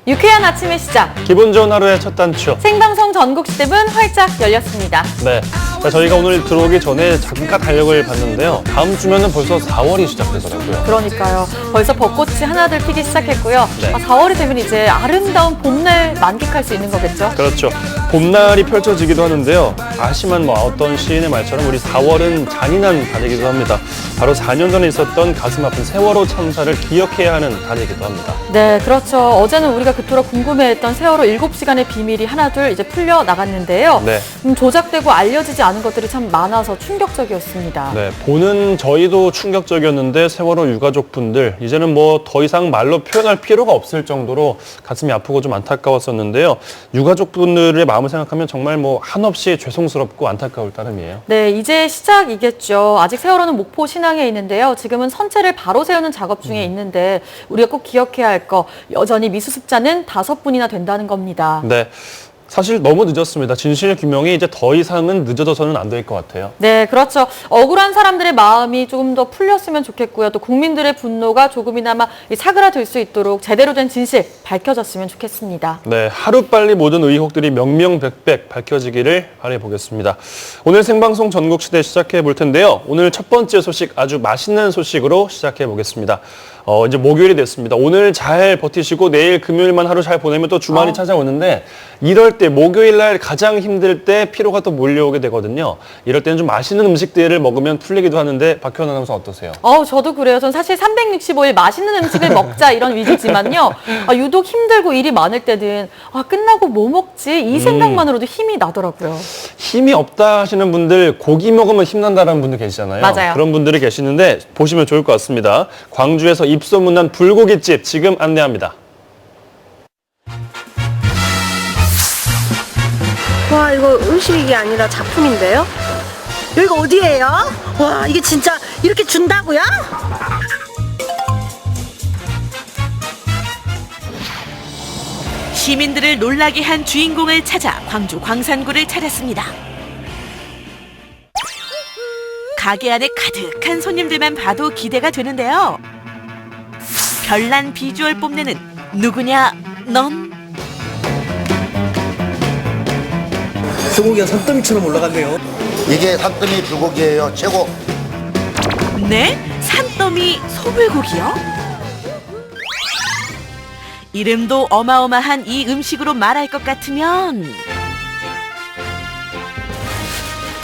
유쾌한 아침의 시작. 기분 좋은 하루의 첫 단추. 생방송 전국시대문 활짝 열렸습니다. 네. 자, 저희가 오늘 들어오기 전에 잠깐 달력을 봤는데요. 다음 주면은 벌써 4월이 시작되더라고요. 그러니까요. 벌써 벚꽃이 하나둘 피기 시작했고요. 네. 4월이 되면 이제 아름다운 봄날 만끽할 수 있는 거겠죠? 그렇죠. 봄날이 펼쳐지기도 하는데요. 아시만 어떤 시인의 말처럼 우리 4월은 잔인한 달이기도 합니다. 바로 4년 전에 있었던 가슴 아픈 세월호 참사를 기억해야 하는 달이기도 합니다. 네, 그렇죠. 어제는 우리가 그토록 궁금해했던 세월호 7시간의 비밀이 하나둘 이제 풀려나갔는데요. 네. 조작되고 알려지지 않은 것들이 참 많아서 충격적이었습니다. 네, 보는 저희도 충격적이었는데 세월호 유가족분들 이제는 뭐 더 이상 말로 표현할 필요가 없을 정도로 가슴이 아프고 좀 안타까웠었는데요. 유가족분들의 마음을 생각하면 정말 뭐 한없이 죄송스럽고 안타까울 따름이에요. 네, 이제 시작이겠죠. 아직 세월호는 목포 신항에 있는데요. 지금은 선체를 바로 세우는 작업 중에 있는데 우리가 꼭 기억해야 할 거, 여전히 미수습자는 5분이나 된다는 겁니다. 네. 사실 너무 늦었습니다. 진실 규명이 이제 더 이상은 늦어져서는 안 될 것 같아요. 네, 그렇죠. 억울한 사람들의 마음이 조금 더 풀렸으면 좋겠고요. 또 국민들의 분노가 조금이나마 사그라들 수 있도록 제대로 된 진실 밝혀졌으면 좋겠습니다. 네, 하루빨리 모든 의혹들이 명명백백 밝혀지기를 바라보겠습니다. 오늘 생방송 전국시대 시작해 볼 텐데요. 오늘 첫 번째 소식 아주 맛있는 소식으로 시작해 보겠습니다. 이제 목요일이 됐습니다. 오늘 잘 버티시고 내일 금요일만 하루 잘 보내면 또 주말이 찾아오는데 이럴 때 목요일 날 가장 힘들 때 피로가 또 몰려오게 되거든요. 이럴 때는 좀 맛있는 음식들을 먹으면 풀리기도 하는데 박효연 아나운서 어떠세요? 저도 그래요. 전 사실 365일 맛있는 음식을 먹자 이런 위주지만요. 유독 힘들고 일이 많을 때는 끝나고 뭐 먹지? 이 생각만으로도 힘이 나더라고요. 힘이 없다 하시는 분들 고기 먹으면 힘난다는 분들 계시잖아요. 맞아요. 그런 분들이 계시는데 보시면 좋을 것 같습니다. 광주에서 입소문난 불고기집 지금 안내합니다. 와, 이거 음식이 아니라 작품인데요? 여기가 어디예요? 와, 이게 진짜 이렇게 준다고요? 시민들을 놀라게 한 주인공을 찾아 광주 광산구를 찾았습니다. 가게 안에 가득한 손님들만 봐도 기대가 되는데요. 별난 비주얼 뽐내는 누구냐 넌? 소고기가 산더미처럼 올라갔네요. 이게 산더미 불고기예요. 최고. 네? 산더미 소불고기요? 이름도 어마어마한 이 음식으로 말할 것 같으면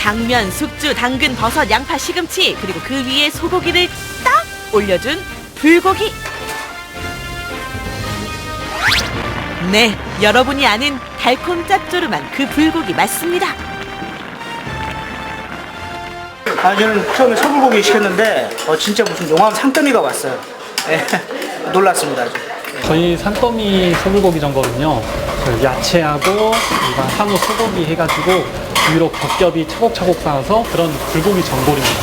당면, 숙주, 당근, 버섯, 양파, 시금치 그리고 그 위에 소고기를 딱 올려준 불고기. 네, 여러분이 아는 달콤 짭조름한 그 불고기 맞습니다. 저는 처음에 소불고기 시켰는데 진짜 무슨 용암 산더미가 왔어요. 네, 놀랐습니다. 아주. 저희 산더미 소불고기 전골은요, 야채하고 일반 한우 소고기 해가지고 위로 겹겹이 차곡차곡 쌓아서 그런 불고기 전골입니다.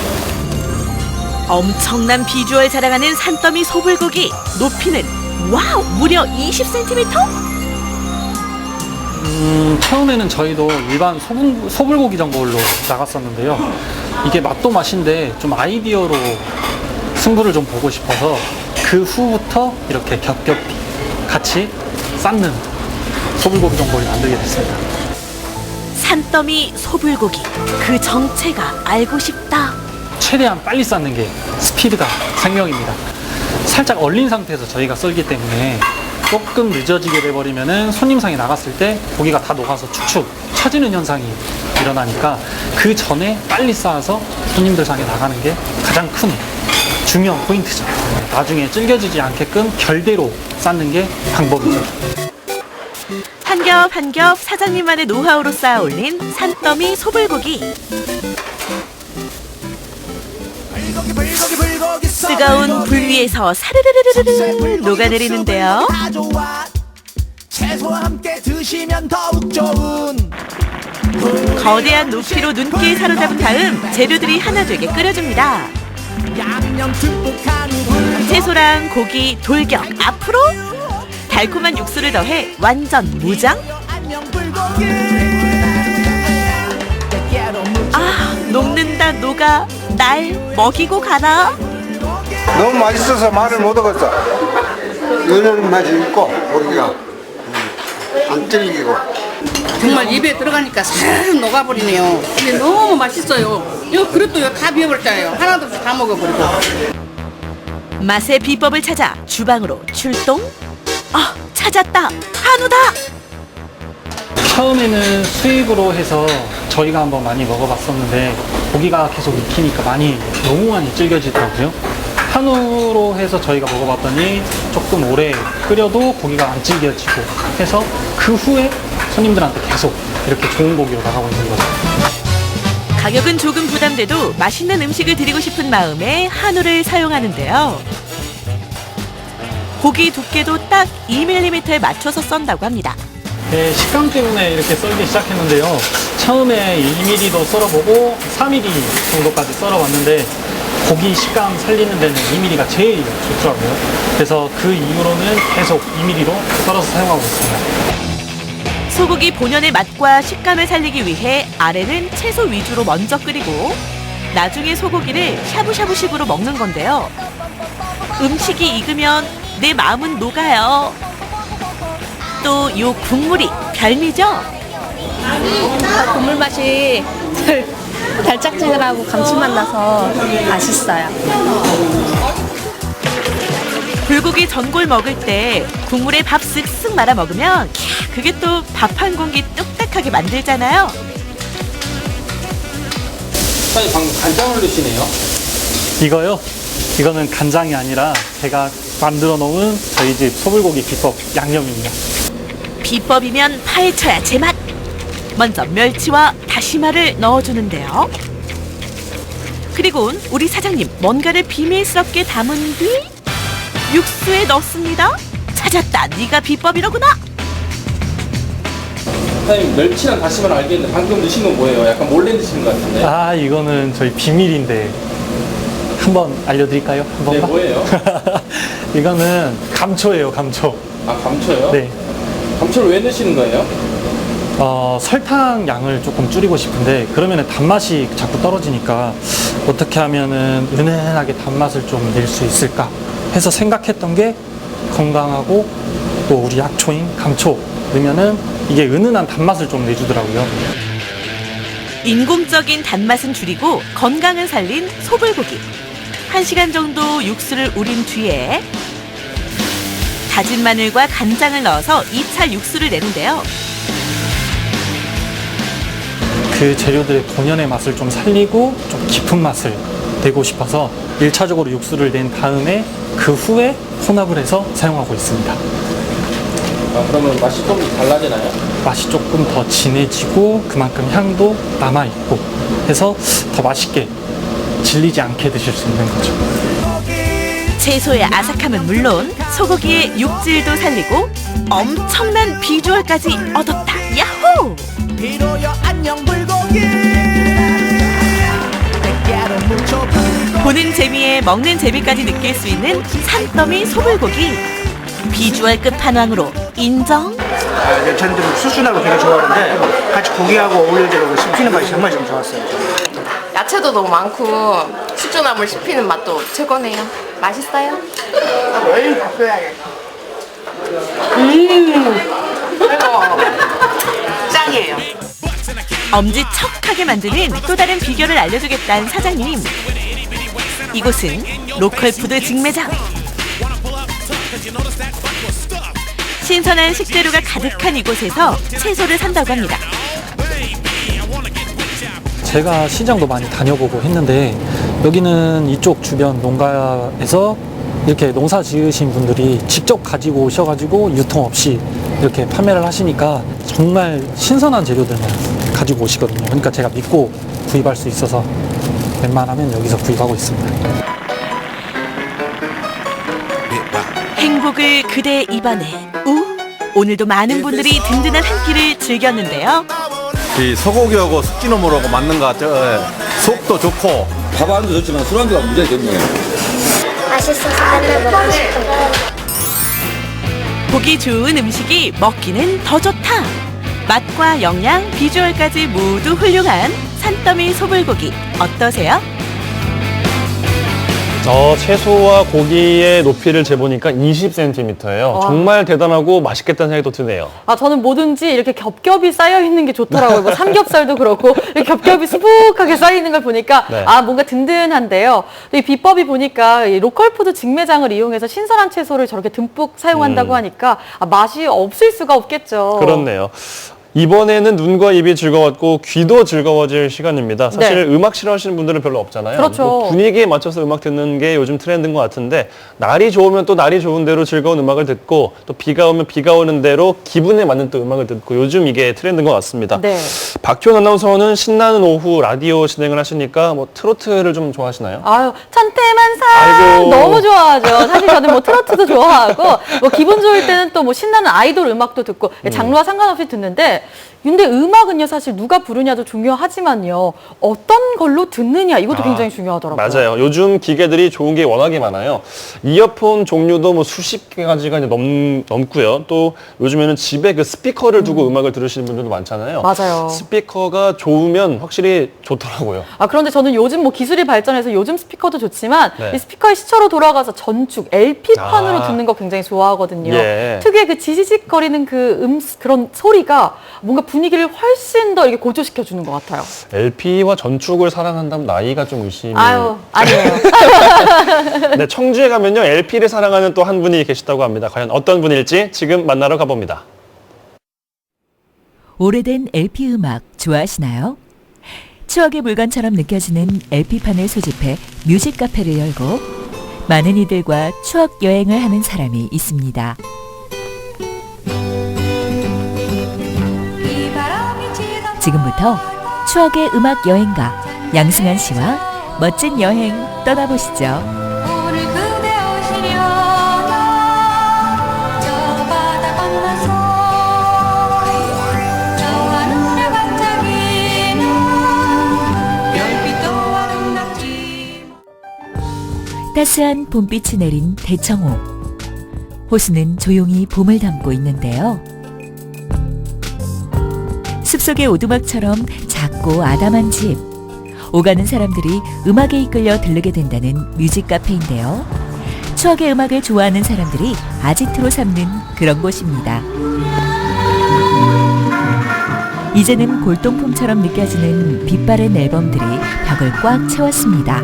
엄청난 비주얼 자랑하는 산더미 소불고기. 높이는 와우 무려 20cm? 처음에는 저희도 일반 소불고기 전골로 나갔었는데요. 이게 맛도 맛인데 좀 아이디어로 승부를 좀 보고 싶어서 그 후부터 이렇게 겹겹이 같이 쌓는 소불고기 전골을 만들게 됐습니다. 산더미 소불고기 그 정체가 알고 싶다. 최대한 빨리 쌓는 게 스피드가 생명입니다. 살짝 얼린 상태에서 저희가 썰기 때문에 조금 늦어지게 돼버리면은 손님상에 나갔을 때 고기가 다 녹아서 축축 처지는 현상이 일어나니까 그 전에 빨리 쌓아서 손님들 상에 나가는 게 가장 큰 중요한 포인트죠. 나중에 질겨지지 않게끔 결대로 쌓는 게 방법이죠. 한 겹 한 겹 사장님만의 노하우로 쌓아 올린 산더미 소불고기. 뜨거운 불 위에서 사르르르르르 녹아내리는데요. 거대한 높이로 눈길 사로잡은 다음 재료들이 하나되게 끓여줍니다. 채소랑 고기, 돌격, 앞으로 달콤한 육수를 더해 완전 무장? 녹는다 녹아 날 먹이고 가나? 너무 맛있어서 말을 못 하겠어. 연한 맛이 있고 고기가 안 질기고. 정말 입에 들어가니까 싹 녹아버리네요. 근데 너무 맛있어요. 이거 그릇도 다 비워버렸잖아요. 하나도 없이 다 먹어버리고. 맛의 비법을 찾아 주방으로 출동. 아, 찾았다. 한우다. 처음에는 수입으로 해서 저희가 한번 많이 먹어봤었는데 고기가 계속 익히니까 너무 많이 질겨지더라고요. 한우로 해서 저희가 먹어봤더니 조금 오래 끓여도 고기가 안 질겨지고 해서 그 후에 손님들한테 계속 이렇게 좋은 고기로 나가고 있는 거죠. 가격은 조금 부담돼도 맛있는 음식을 드리고 싶은 마음에 한우를 사용하는데요. 고기 두께도 딱 2mm에 맞춰서 썬다고 합니다. 네, 식감 때문에 이렇게 썰기 시작했는데요. 처음에 1mm도 썰어보고 4mm 정도까지 썰어봤는데 고기 식감 살리는 데는 2mm가 제일 좋더라고요. 그래서 그 이후로는 계속 2mm로 썰어서 사용하고 있습니다. 소고기 본연의 맛과 식감을 살리기 위해 아래는 채소 위주로 먼저 끓이고 나중에 소고기를 샤브샤브식으로 먹는 건데요. 음식이 익으면 내 마음은 녹아요. 또 요 국물이 별미죠? 국물 맛이 달짝지근하고 감칠맛 나서 맛있어요. 불고기 전골 먹을 때 국물에 밥 쓱쓱 말아 먹으면 그게 또 밥 한 공기 뚝딱하게 만들잖아요. 사장님 방금 간장을 넣으시네요. 이거요? 이거는 간장이 아니라 제가 만들어 놓은 저희 집 소불고기 비법 양념입니다. 비법이면 파헤쳐야 제맛. 먼저 멸치와 다시마를 넣어주는데요. 그리고는 우리 사장님 뭔가를 비밀스럽게 담은 뒤 육수에 넣습니다. 찾았다. 네가 비법이로구나. 사장님 멸치랑 다시마를 알겠는데 방금 넣으신 건 뭐예요? 약간 몰래 넣으신 것 같은데. 아, 이거는 저희 비밀인데 한번 알려드릴까요? 한 번만? 네, 뭐예요? 이거는 감초예요, 감초. 아, 감초요? 네. 감초를 왜 넣으시는 거예요? 설탕 양을 조금 줄이고 싶은데 그러면은 단맛이 자꾸 떨어지니까 어떻게 하면은 은은하게 단맛을 좀 낼 수 있을까 해서 생각했던 게 건강하고 또 우리 약초인 감초 넣으면은 이게 은은한 단맛을 좀 내주더라고요. 인공적인 단맛은 줄이고 건강은 살린 소불고기. 1시간 정도 육수를 우린 뒤에 다진 마늘과 간장을 넣어서 2차 육수를 내는데요. 그 재료들의 본연의 맛을 좀 살리고 좀 깊은 맛을 내고 싶어서 1차적으로 육수를 낸 다음에 그 후에 혼합을 해서 사용하고 있습니다. 아, 그러면 맛이 좀 달라지나요? 맛이 조금 더 진해지고 그만큼 향도 남아있고 해서 더 맛있게 질리지 않게 드실 수 있는 거죠. 채소의 아삭함은 물론 소고기의 육질도 살리고 엄청난 비주얼까지 얻었다. 야호! 보는 재미에 먹는 재미까지 느낄 수 있는 산더미 소불고기. 비주얼 끝판왕으로 인정. 저는 좀 수순하고 되게 좋아하는데 같이 고기하고 어울리더라고요. 씹히는 맛이 정말 좀 좋았어요. 야채도 너무 많고 숙주나물 씹히는 맛도 최고네요. 맛있어요? 얼른 바꿔야겠다. 짱이에요. 엄지척하게 만드는 또 다른 비결을 알려주겠다는 사장님. 이곳은 로컬 푸드 직매장. 신선한 식재료가 가득한 이곳에서 채소를 산다고 합니다. 제가 시장도 많이 다녀보고 했는데 여기는 이쪽 주변 농가에서 이렇게 농사 지으신 분들이 직접 가지고 오셔가지고 유통 없이 이렇게 판매를 하시니까 정말 신선한 재료들만 가지고 오시거든요. 그러니까 제가 믿고 구입할 수 있어서 웬만하면 여기서 구입하고 있습니다. 행복을 그대 입안에. 오늘도 많은 분들이 든든한 한 끼를 즐겼는데요. 이 소고기하고 숙지나물하고 맞는 것 같아요. 속도 좋고 밥 안도 좋지만 술 안주가 문제가 됐네요. 맛있어서 맨날 먹고 싶어요. 보기 좋은 음식이 먹기는 더 좋다. 맛과 영양, 비주얼까지 모두 훌륭한 산더미 소불고기 어떠세요? 채소와 고기의 높이를 재보니까 20cm예요. 정말 대단하고 맛있겠다는 생각이 또 드네요. 저는 뭐든지 이렇게 겹겹이 쌓여 있는 게 좋더라고요. 뭐 삼겹살도 그렇고 이렇게 겹겹이 수북하게 쌓여 있는 걸 보니까 네. 뭔가 든든한데요. 또 이 비법이 보니까 이 로컬푸드 직매장을 이용해서 신선한 채소를 저렇게 듬뿍 사용한다고 하니까 맛이 없을 수가 없겠죠. 그렇네요. 이번에는 눈과 입이 즐거웠고 귀도 즐거워질 시간입니다. 사실 음악 싫어하시는 분들은 별로 없잖아요. 그렇죠. 뭐 분위기에 맞춰서 음악 듣는 게 요즘 트렌드인 것 같은데 날이 좋으면 또 날이 좋은 대로 즐거운 음악을 듣고 또 비가 오면 비가 오는 대로 기분에 맞는 또 음악을 듣고 요즘 이게 트렌드인 것 같습니다. 네. 박효연 아나운서는 신나는 오후 라디오 진행을 하시니까 뭐 트로트를 좀 좋아하시나요? 천태만상 아이고. 너무 좋아하죠. 사실 저는 뭐 트로트도 좋아하고 뭐 기분 좋을 때는 또 뭐 신나는 아이돌 음악도 듣고 장르와 상관없이 듣는데 근데 음악은요 사실 누가 부르냐도 중요하지만요 어떤 걸로 듣느냐 이것도 굉장히 중요하더라고요. 맞아요. 요즘 기계들이 좋은 게 워낙에 많아요. 이어폰 종류도 뭐 수십 가지가 이제 넘고요. 또 요즘에는 집에 그 스피커를 두고 음악을 들으시는 분들도 많잖아요. 맞아요. 스피커가 좋으면 확실히 좋더라고요. 그런데 저는 요즘 뭐 기술이 발전해서 요즘 스피커도 좋지만 네. 이 스피커의 시초로 돌아가서 전축 LP판으로 듣는 거 굉장히 좋아하거든요. 예. 특유의 그 지지직거리는 그런 소리가 뭔가 분위기를 훨씬 더 이렇게 고조시켜 주는 것 같아요. LP와 전축을 사랑한다면 나이가 좀 의심이. 아니에요. 네, 청주에 가면요 LP를 사랑하는 또 한 분이 계시다고 합니다. 과연 어떤 분일지 지금 만나러 가봅니다. 오래된 LP 음악 좋아하시나요? 추억의 물건처럼 느껴지는 LP판을 소집해 뮤직 카페를 열고 많은 이들과 추억 여행을 하는 사람이 있습니다. 지금부터 추억의 음악 여행가 양승환 씨와 멋진 여행 떠나보시죠. 따스한 봄빛이 내린 대청호. 호수는 조용히 봄을 담고 있는데요. 숲속의 오두막처럼 작고 아담한 집. 오가는 사람들이 음악에 이끌려 들르게 된다는 뮤직 카페인데요. 추억의 음악을 좋아하는 사람들이 아지트로 삼는 그런 곳입니다. 이제는 골동품처럼 느껴지는 빛바랜 앨범들이 벽을 꽉 채웠습니다.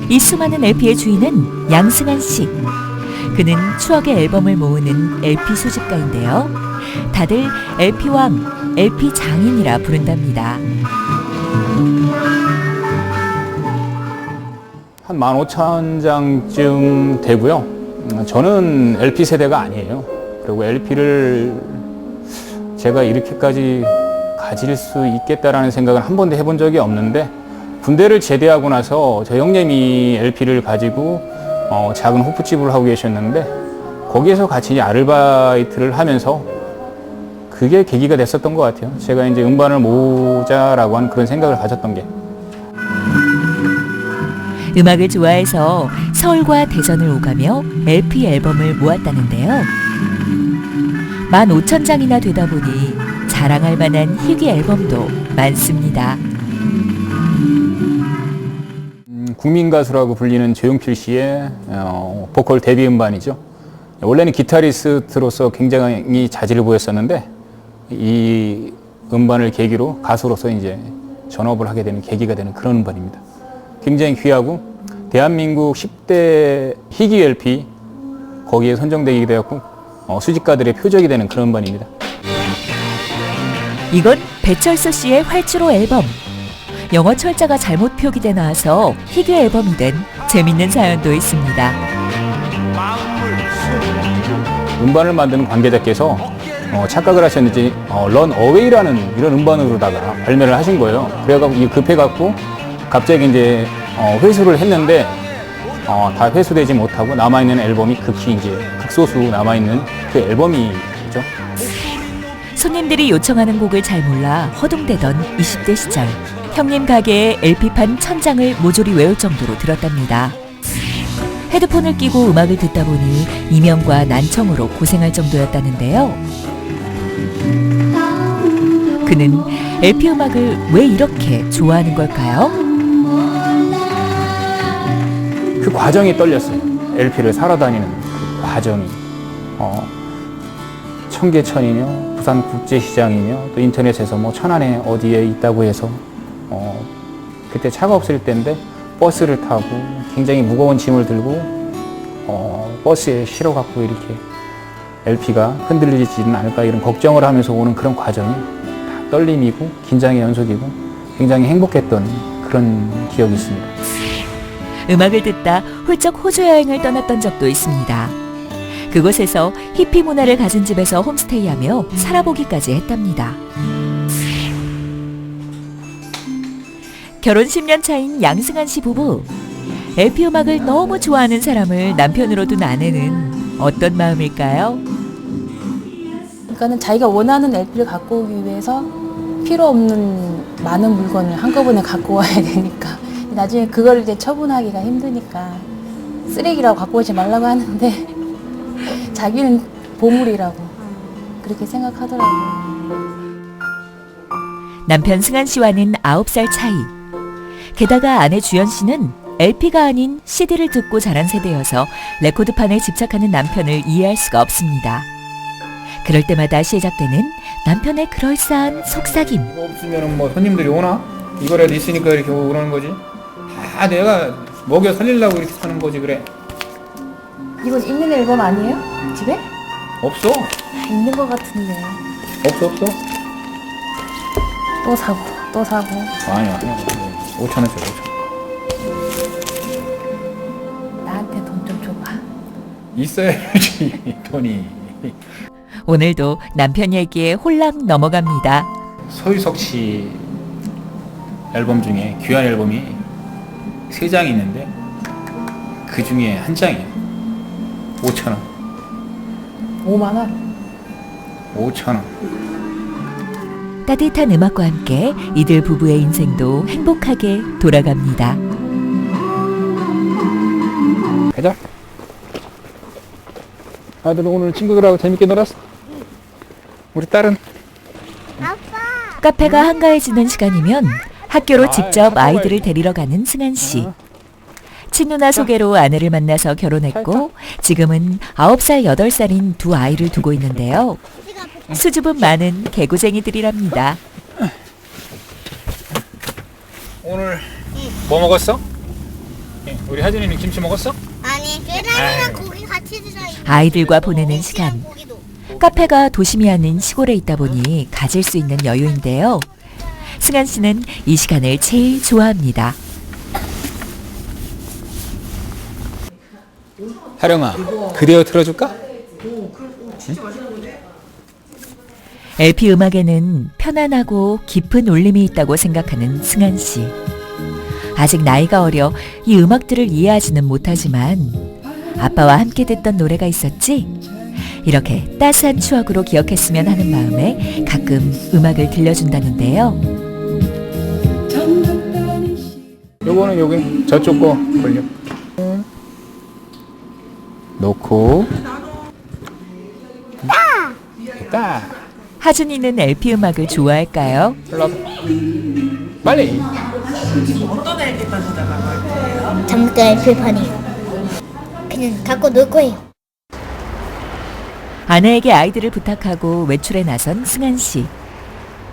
이 수많은 LP의 주인은 양승환 씨. 그는 추억의 앨범을 모으는 LP 수집가인데요. 다들 LP왕, LP장인이라 부른답니다. 한 15,000장쯤 되고요. 저는 LP 세대가 아니에요. 그리고 LP를 제가 이렇게까지 가질 수 있겠다라는 생각은 한 번도 해본 적이 없는데 군대를 제대하고 나서 저 형님이 LP를 가지고 작은 호프집을 하고 계셨는데 거기에서 같이 아르바이트를 하면서 그게 계기가 됐었던 것 같아요. 제가 이제 음반을 모으자라고 하는 그런 생각을 가졌던 게. 음악을 좋아해서 서울과 대전을 오가며 LP 앨범을 모았다는데요. 15,000장이나 되다 보니 자랑할 만한 희귀 앨범도 많습니다. 국민 가수라고 불리는 조용필 씨의 보컬 데뷔 음반이죠. 원래는 기타리스트로서 굉장히 자질을 보였었는데 이 음반을 계기로 가수로서 이제 전업을 하게 되는 계기가 되는 그런 음반입니다. 굉장히 귀하고 대한민국 10대 희귀 LP 거기에 선정되게 되었고 수집가들의 표적이 되는 그런 음반입니다. 이건 배철수 씨의 활주로 앨범. 영어 철자가 잘못 표기돼 나와서 희귀 앨범이 된 재밌는 사연도 있습니다. 음반을 만드는 관계자께서 착각을 하셨는지 런 어웨이라는 이런 음반으로다가 발매를 하신 거예요. 그래가지고 급해갖고 갑자기 이제 회수를 했는데 다 회수되지 못하고 남아있는 앨범이 극히 이제 극소수 남아있는 그 앨범이죠. 손님들이 요청하는 곡을 잘 몰라 허둥대던 20대 시절. 형님 가게에 LP판 1000장을 모조리 외울 정도로 들었답니다. 헤드폰을 끼고 음악을 듣다 보니 이명과 난청으로 고생할 정도였다는데요. 그는 LP 음악을 왜 이렇게 좋아하는 걸까요? 그 과정이 떨렸어요. LP를 사러 다니는 그 과정이. 청계천이며 부산국제시장이며 또 인터넷에서 뭐 천안에 어디에 있다고 해서 그때 차가 없을 때인데 버스를 타고 굉장히 무거운 짐을 들고 버스에 실어갖고 이렇게 LP가 흔들리지는 않을까 이런 걱정을 하면서 오는 그런 과정이 다 떨림이고 긴장의 연속이고 굉장히 행복했던 그런 기억이 있습니다. 음악을 듣다 훌쩍 호주 여행을 떠났던 적도 있습니다. 그곳에서 히피 문화를 가진 집에서 홈스테이하며 살아보기까지 했답니다. 결혼 10년 차인 양승한 씨 부부. LP 음악을 너무 좋아하는 사람을 남편으로 둔 아내는 어떤 마음일까요? 그러니까는 자기가 원하는 LP를 갖고 오기 위해서 필요 없는 많은 물건을 한꺼번에 갖고 와야 되니까 나중에 그걸 이제 처분하기가 힘드니까 쓰레기라고 갖고 오지 말라고 하는데 자기는 보물이라고 그렇게 생각하더라고요. 남편 승한 씨와는 9살 차이. 게다가 아내 주연 씨는 LP가 아닌 CD를 듣고 자란 세대여서 레코드판에 집착하는 남편을 이해할 수가 없습니다. 그럴 때마다 시작되는 남편의 그럴싸한 속삭임. 이거 없으면 뭐 손님들이 오나? 이거라도 있으니까 이렇게 오고 그러는 거지. 다 내가 먹여 살리려고 이렇게 사는 거지 그래. 이건 있는 앨범 아니에요? 집에? 없어. 있는 것 같은데. 없어. 또 사고 또 사고. 아니야. 5,000원짜리 5,000원. 나한테 돈 좀 줘봐. 있어야지 돈이. 오늘도 남편 얘기에 홀랑 넘어갑니다. 서유석 씨 앨범 중에 귀한 앨범이 3장이 있는데 그 중에 한 장이에요. 5,000원. 5만 원. 5,000원. 따뜻한 음악과 함께 이들 부부의 인생도 행복하게 돌아갑니다. 가자. 아들 오늘 친구들하고 재밌게 놀았어? 우리 딸은? 카페가 한가해지는 시간이면 학교로 직접 아이들을 데리러 가는 승한 씨. 친누나 소개로 아내를 만나서 결혼했고 지금은 9살, 8살인 두 아이를 두고 있는데요. 수줍음 많은 개구쟁이들이랍니다. 오늘 뭐 먹었어? 우리 하준이는 김치 먹었어? 아니, 계란이랑 고기 같이 들어있는. 아이들과 보내는 시간. 카페가 도심이 아닌 시골에 있다 보니 가질 수 있는 여유인데요. 승한 씨는 이 시간을 제일 좋아합니다. 하령아, 그대어 틀어줄까? LP 음악에는 편안하고 깊은 울림이 있다고 생각하는 승한 씨. 아직 나이가 어려 이 음악들을 이해하지는 못하지만 아빠와 함께 듣던 노래가 있었지? 이렇게 따스한 추억으로 기억했으면 하는 마음에 가끔 음악을 들려준다는데요. 요거는 여기 저쪽 거 걸려. 놓고 됐다. 하준이는 LP 음악을 좋아할까요? 빨리. 어떤 LP판 사달라고 할까요? 잠깐 LP판이요. 그냥 갖고 놀 거예요. 아내에게 아이들을 부탁하고 외출에 나선 승한 씨.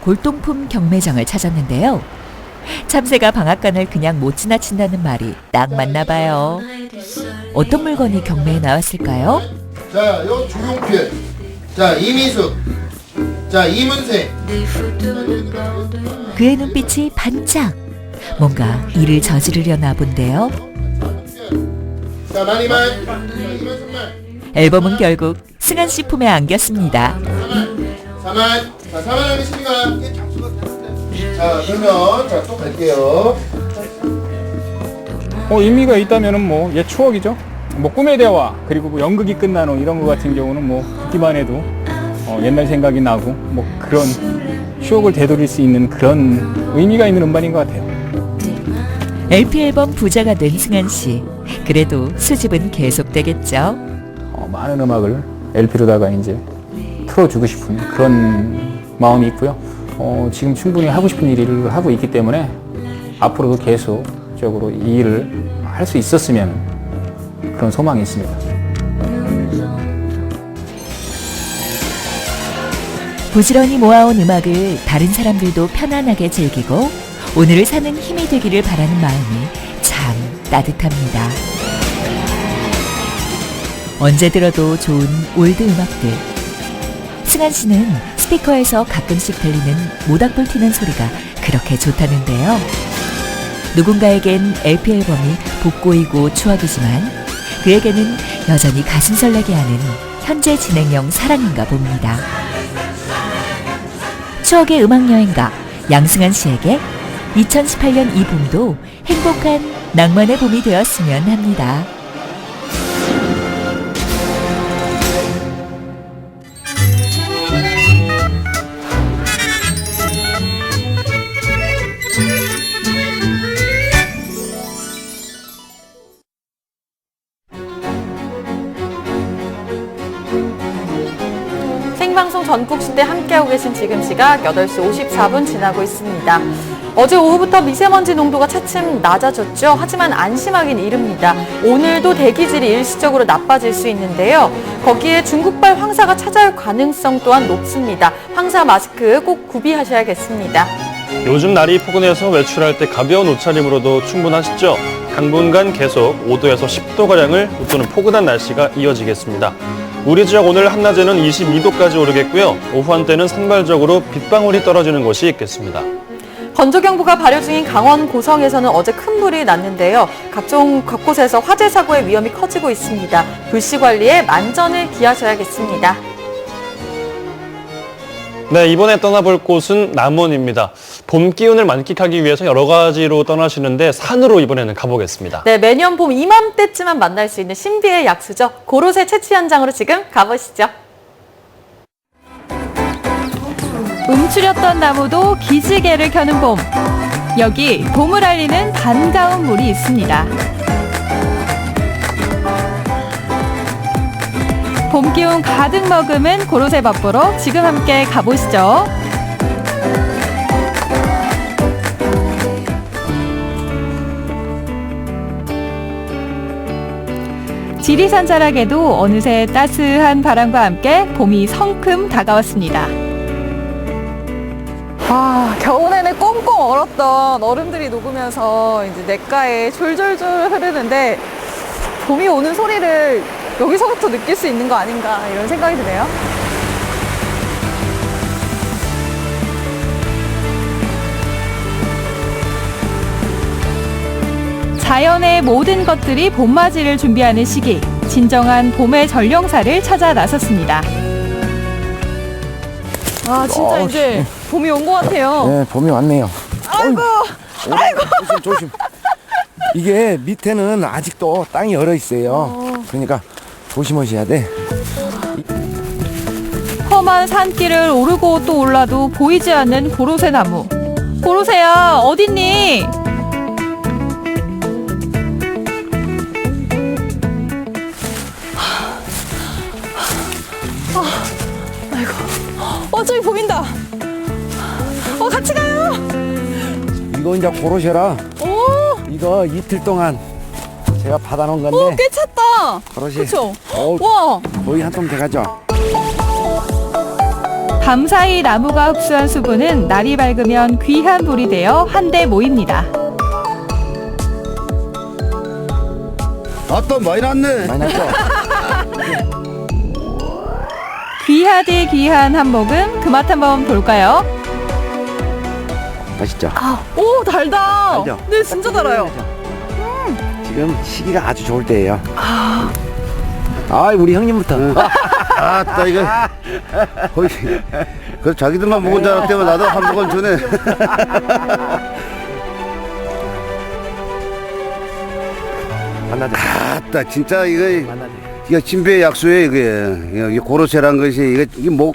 골동품 경매장을 찾았는데요. 참새가 방앗간을 그냥 못 지나친다는 말이 딱 맞나 봐요. 어떤 물건이 경매에 나왔을까요? 자, 요 조용필. 자, 이미숙. 자, 이문세. 그의 눈빛이 반짝. 뭔가 일을 저지르려나 본데요. 자, 마니만. 앨범은 결국 승한 씨 품에 안겼습니다. 사만. 자, 사만 하겠습니까? 자, 그러면 자, 또 갈게요. 의미가 있다면은 뭐 옛 추억이죠. 뭐 꿈의 대화 그리고 뭐 연극이 끝난 후 이런 거 같은 경우는 뭐 듣기만 해도 옛날 생각이 나고 뭐 그런 추억을 되돌릴 수 있는 그런 의미가 있는 음반인 것 같아요. LP 앨범 부자가 된 승한 씨. 그래도 수집은 계속되겠죠. 많은 음악을 LP로다가 이제 틀어주고 싶은 그런 마음이 있고요. 지금 충분히 하고 싶은 일을 하고 있기 때문에 앞으로도 계속적으로 이 일을 할 수 있었으면 그런 소망이 있습니다. 부지런히 모아온 음악을 다른 사람들도 편안하게 즐기고 오늘을 사는 힘이 되기를 바라는 마음이 참 따뜻합니다. 언제 들어도 좋은 올드 음악들. 승한 씨는 스피커에서 가끔씩 들리는 모닥불 튀는 소리가 그렇게 좋다는데요. 누군가에겐 LP 앨범이 돋보이고 추억이지만 그에게는 여전히 가슴 설레게 하는 현재 진행형 사랑인가 봅니다. 추억의 음악여행가 양승한 씨에게 2018년 이 봄도 행복한 낭만의 봄이 되었으면 합니다. 생방송 전국시대 함께하고 계신 지금 시각 8시 54분 지나고 있습니다. 어제 오후부터 미세먼지 농도가 차츰 낮아졌죠. 하지만 안심하긴 이릅니다. 오늘도 대기질이 일시적으로 나빠질 수 있는데요. 거기에 중국발 황사가 찾아올 가능성 또한 높습니다. 황사 마스크 꼭 구비하셔야겠습니다. 요즘 날이 포근해서 외출할 때 가벼운 옷차림으로도 충분하시죠? 당분간 계속 5도에서 10도가량을 웃도는 포근한 날씨가 이어지겠습니다. 우리 지역 오늘 한낮에는 22도까지 오르겠고요. 오후 한때는 산발적으로 빗방울이 떨어지는 곳이 있겠습니다. 건조경보가 발효 중인 강원 고성에서는 어제 큰 불이 났는데요. 각곳에서 화재 사고의 위험이 커지고 있습니다. 불씨 관리에 만전을 기하셔야겠습니다. 네, 이번에 떠나볼 곳은 남원입니다. 봄 기운을 만끽하기 위해서 여러 가지로 떠나시는데 산으로 이번에는 가보겠습니다. 네, 매년 봄 이맘때쯤만 만날 수 있는 신비의 약수죠. 고로쇠 채취 현장으로 지금 가보시죠. 움츠렸던 나무도 기지개를 켜는 봄. 여기 봄을 알리는 반가운 물이 있습니다. 봄 기운 가득 머금은 고로쇠 밭보러 지금 함께 가보시죠. 지리산 자락에도 어느새 따스한 바람과 함께 봄이 성큼 다가왔습니다. 아, 겨우내내 꽁꽁 얼었던 얼음들이 녹으면서 이제 냇가에 졸졸졸 흐르는데 봄이 오는 소리를 여기서부터 느낄 수 있는 거 아닌가 이런 생각이 드네요. 자연의 모든 것들이 봄맞이를 준비하는 시기, 진정한 봄의 전령사를 찾아 나섰습니다. 아, 진짜 이제 봄이 온 것 같아요. 네, 봄이 왔네요. 아이고, 아이고. 조심. 이게 밑에는 아직도 땅이 얼어 있어요. 그러니까 조심하셔야 돼. 험한 산길을 오르고 또 올라도 보이지 않는 고로쇠 나무. 고로쇠야, 어딨니? 아이고, 저기 보인다. 같이 가요. 이거 이제 고로쇠라. 오, 이거 이틀 동안 제가 받아놓은 건데. 꽤 찼다. 고로쇠. 그렇죠. 와. 거의 한 통 돼가죠. 밤사이 나무가 흡수한 수분은 날이 밝으면 귀한 불이 되어 한데 모입니다. 또 많이 났네. 많이 났죠. 귀하디 귀한 한 모금 그 맛 한번 볼까요? 맛있죠? 오, 달다. 달죠? 네, 진짜 달아요. 지금 시기가 아주 좋을 때예요. 우리 형님부터. 아따 이거 거의 그 자기들만 먹은 줄 알았더니 나도 한 모금 주네. 아따 진짜 이거 진배의 약수예요 이게 고로쇠란 것이 이게 뭐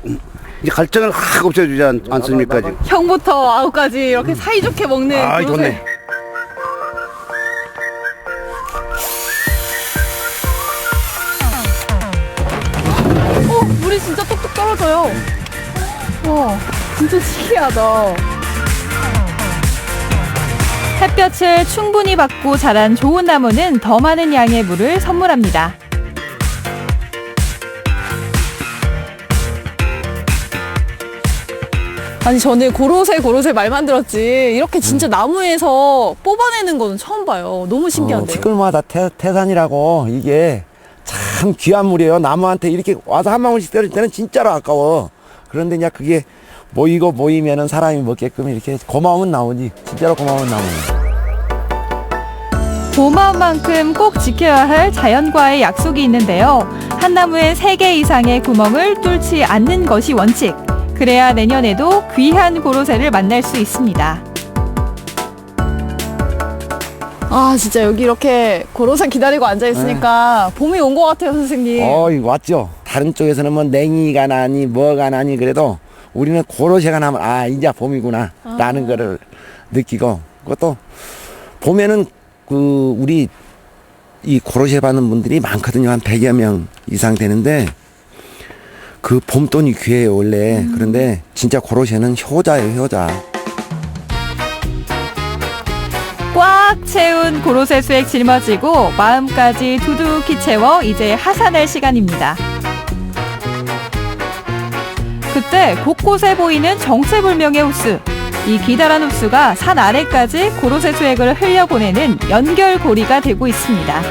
이제 갈증을 확 없애주지 않습니까 지금. 형부터 아우까지 이렇게 사이좋게 먹는 고로쇠. 좋네. 물이 진짜 뚝뚝 떨어져요. 와, 진짜 신기하다. 햇볕을 충분히 받고 자란 좋은 나무는 더 많은 양의 물을 선물합니다. 아니 저는 고로쇠 말만 들었지 이렇게 진짜 나무에서 뽑아내는 거는 처음 봐요. 너무 신기한데요. 티끌마다 태산이라고 이게 참 귀한 물이에요. 나무한테 이렇게 와서 한 방울씩 떨어질 때는 진짜로 아까워. 그런데 이제 그게 모이면은 사람이 먹게끔 이렇게 고마움은 나오지. 진짜로 고마움은 나오지. 고마운 만큼 꼭 지켜야 할 자연과의 약속이 있는데요. 한 나무에 3개 이상의 구멍을 뚫지 않는 것이 원칙. 그래야 내년에도 귀한 고로쇠를 만날 수 있습니다. 아 진짜 여기 이렇게 고로쇠 기다리고 앉아있으니까 봄이 온 것 같아요 선생님. 이거 왔죠. 다른 쪽에서는 뭐 냉이가 나니 뭐가 나니 그래도 우리는 고로쇠가 나면 이제 봄이구나 라는 거를 느끼고, 그것도 봄에는 우리 이 고로쇠 받는 분들이 많거든요. 한 100여 명 이상 되는데 그 봄돈이 귀해요 원래. 그런데 진짜 고로쇠는 효자예요, 효자. 꽉 채운 고로쇠 수액 짊어지고 마음까지 두둑히 채워 이제 하산할 시간입니다. 그때 곳곳에 보이는 정체불명의 호수. 이 기다란 호수가 산 아래까지 고로쇠 수액을 흘려보내는 연결고리가 되고 있습니다.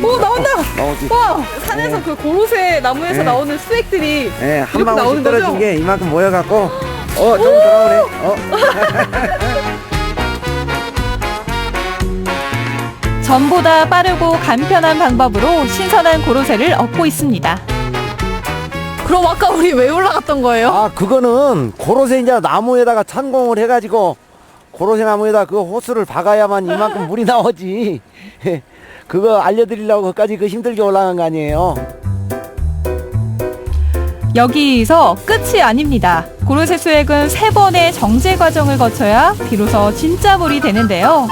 오 나온다. 나오지. 와 산에서 그 고로쇠 나무에서 나오는 수액들이 네, 한 이렇게 방울씩 나오는 떨어진 거죠? 게 이만큼 모여갖고 좀 돌아오네. 전보다 빠르고 간편한 방법으로 신선한 고로쇠를 얻고 있습니다. 그럼 아까 우리 왜 올라갔던 거예요? 그거는 고로쇠 이제 나무에다가 천공을 해가지고 고로쇠 나무에다 그 호수를 박아야만 이만큼 물이 나오지. 그거 알려드리려고 거기까지 힘들게 올라간 거 아니에요. 여기서 끝이 아닙니다. 고로쇠 수액은 3번의 정제 과정을 거쳐야 비로소 진짜 물이 되는데요.